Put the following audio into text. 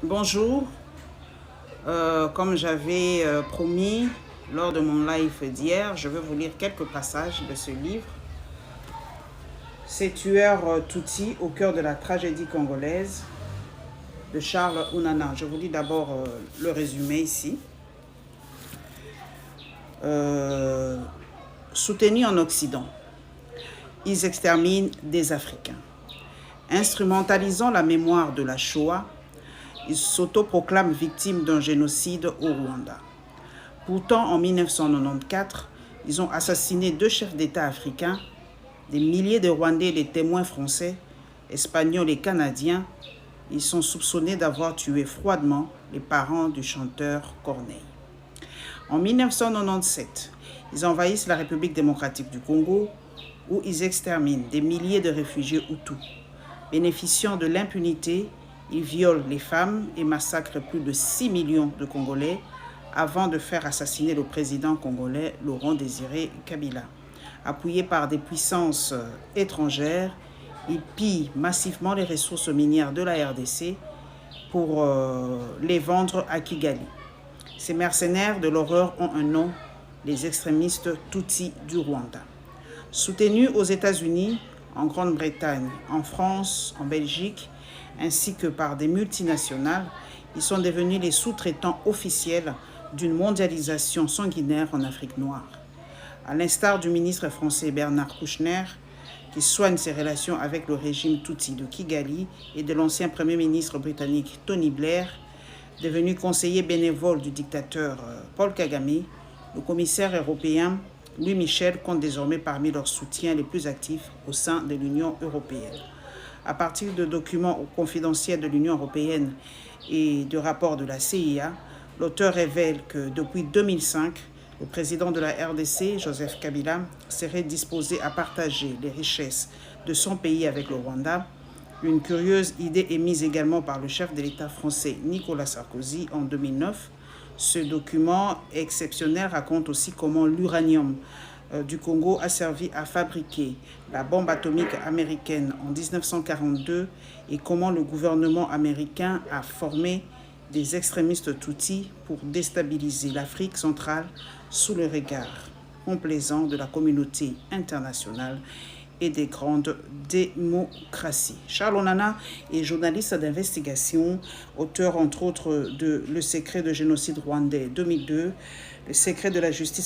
Bonjour, comme j'avais promis lors de mon live d'hier, je vais vous lire quelques passages de ce livre. Ces tueurs Tutsis au cœur de la tragédie congolaise de Charles Ounana. Je vous lis d'abord le résumé ici. Soutenus en Occident, ils exterminent des Africains. Instrumentalisant la mémoire de la Shoah, ils s'autoproclament victimes d'un génocide au Rwanda. Pourtant, en 1994, ils ont assassiné 2 chefs d'État africains, des milliers de Rwandais, les témoins français, espagnols et canadiens. Ils sont soupçonnés d'avoir tué froidement les parents du chanteur Corneille. En 1997, ils envahissent la République démocratique du Congo, où ils exterminent des milliers de réfugiés Hutus. Bénéficiant de l'impunité, ils violent les femmes et massacrent plus de 6 millions de Congolais avant de faire assassiner le président congolais Laurent Désiré Kabila. Appuyés par des puissances étrangères, ils pillent massivement les ressources minières de la RDC pour les vendre à Kigali. Ces mercenaires de l'horreur ont un nom, les extrémistes Tutsis du Rwanda. Soutenus aux États-Unis, en Grande-Bretagne, en France, en Belgique, ainsi que par des multinationales, ils sont devenus les sous-traitants officiels d'une mondialisation sanguinaire en Afrique noire. À l'instar du ministre français Bernard Kouchner, qui soigne ses relations avec le régime Tutsi de Kigali, et de l'ancien premier ministre britannique Tony Blair, devenu conseiller bénévole du dictateur Paul Kagame, le commissaire européen Louis Michel compte désormais parmi leurs soutiens les plus actifs au sein de l'Union européenne. À partir de documents confidentiels de l'Union européenne et de rapports de la CIA, l'auteur révèle que depuis 2005, le président de la RDC, Joseph Kabila, serait disposé à partager les richesses de son pays avec le Rwanda, une curieuse idée émise également par le chef de l'État français Nicolas Sarkozy en 2009. Ce document exceptionnel raconte aussi comment l'uranium du Congo a servi à fabriquer la bombe atomique américaine en 1942 et comment le gouvernement américain a formé des extrémistes Tutsis pour déstabiliser l'Afrique centrale sous le regard complaisant de la communauté internationale et des grandes démocraties. Charles Ounana est journaliste d'investigation, auteur entre autres de Le secret de génocide rwandais 2002, Le secret de la justice